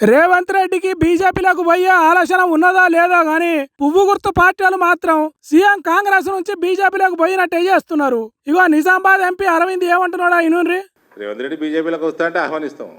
రేవంత్ రెడ్డికి బీజేపీలోకి పోయే ఆలోచన ఉన్నదా లేదా గాని పువ్వు గుర్తు పార్టీలు మాత్రం సీఎం కాంగ్రెస్ నుంచి బీజేపీలోకి పోయినట్టే చేస్తున్నారు. ఇగో నిజామాబాద్ ఎంపీ అరవింద్ ఏమంటున్నాడా ఇనుండ్రి. రేవంత్ రెడ్డి బీజేపీలోకి వస్తా అంటే ఆహ్వానిస్తాం.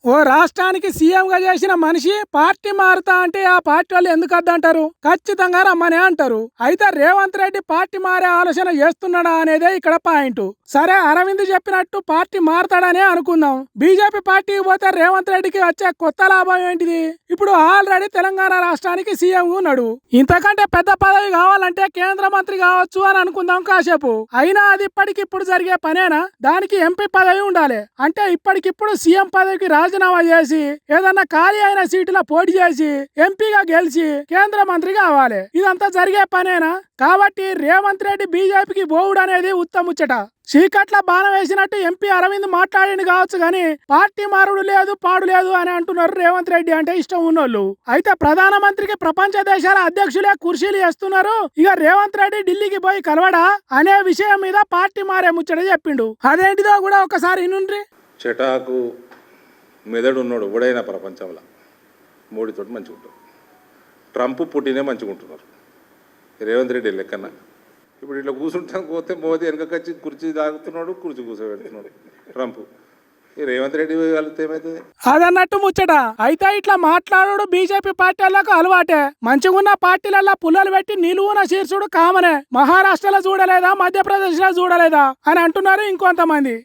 ఓ రాష్ట్రానికి సీఎంగా చేసిన మనిషి పార్టీ మారుతా అంటే ఆ పార్టీ వాళ్ళు ఎందుకు వద్దంటారు? ఖచ్చితంగా రమ్మనే అంటారు. అయితే రేవంత్ రెడ్డి పార్టీ మారే ఆలోచన చేస్తున్నాడా అనేదే ఇక్కడ పాయింట్. సరే, అరవింద్ చెప్పినట్టు పార్టీ మారుతాడనే అనుకుందాం. బీజేపీ పార్టీకి పోతే రేవంత్ రెడ్డికి వచ్చే కొత్త లాభం ఏంటిది? ఇప్పుడు ఆల్రెడీ తెలంగాణ రాష్ట్రానికి సీఎం ఉన్నాడు. ఇంతకంటే పెద్ద పదవి కావాలంటే కేంద్ర మంత్రి కావచ్చు అని అనుకుందాం కాసేపు. అయినా అది ఇప్పటికిప్పుడు జరిగే పనేనా? దానికి ఎంపీ పదవి ఉండాలి. అంటే ఇప్పటికిప్పుడు సీఎం పదవికి రాజీనామా చేసి ఏదన్నా ఖాళీ అయిన సీటులో పోటీ చేసి ఎంపీగా గెలిచి కేంద్ర మంత్రి కావాలి. ఇదంతా జరిగే పనేనా? కాబట్టి రేవంత్ రెడ్డి బీజేపీకి పోవుడు అనేది ఉత్తముచ్చట. చీకట్ల బాణం వేసినట్టు ఎంపీ అరవింద్ మాట్లాడింది కావచ్చు గాని పార్టీ మారుడు లేదు పాడు లేదు అని అంటున్నారు రేవంత్ రెడ్డి అంటే ఇష్టం ఉన్నోళ్ళు. అయితే ప్రధానమంత్రికి ప్రపంచ దేశాల అధ్యక్షులే కుర్చీలు చేస్తున్నారు. ఇక రేవంత్ రెడ్డి ఢిల్లీకి పోయి కలవడా అనే విషయం మీద పార్టీ మారే ముచ్చట చెప్పిండు. అదేంటిదో కూడా ఒకసారి ఇనుండ్రి. చెటాకు మెదడు ఉన్నాడు ఎవడైనా ప్రపంచంలో మోడీతోటి మంచిగా ఉంటాడు. ట్రంప్ పుట్టినే మంచిగా ఉంటున్నారు. రేవంత్ రెడ్డి లెక్కన ఇప్పుడు ఇట్లా కూర్చుంటాను పోతే మోదీ వెనకకొచ్చి కుర్చీ తాగుతున్నాడు, కుర్చీ కూర్చోబెడుతున్నాడు ట్రంప్. ఈ రేవంత్ రెడ్డి కలిస్తే ఏమవుతుంది? అదన్నట్టు ముచ్చట. అయితే ఇట్లా మాట్లాడు బీజేపీ పార్టీలకు అలవాటే. మంచిగున్న పార్టీలలో పుల్లలు పెట్టి నిలువున శీర్షుడు కామనే. మహారాష్ట్రలో చూడలేదా, మధ్యప్రదేశ్ లో చూడలేదా అని అంటున్నారు ఇంకొంతమంది.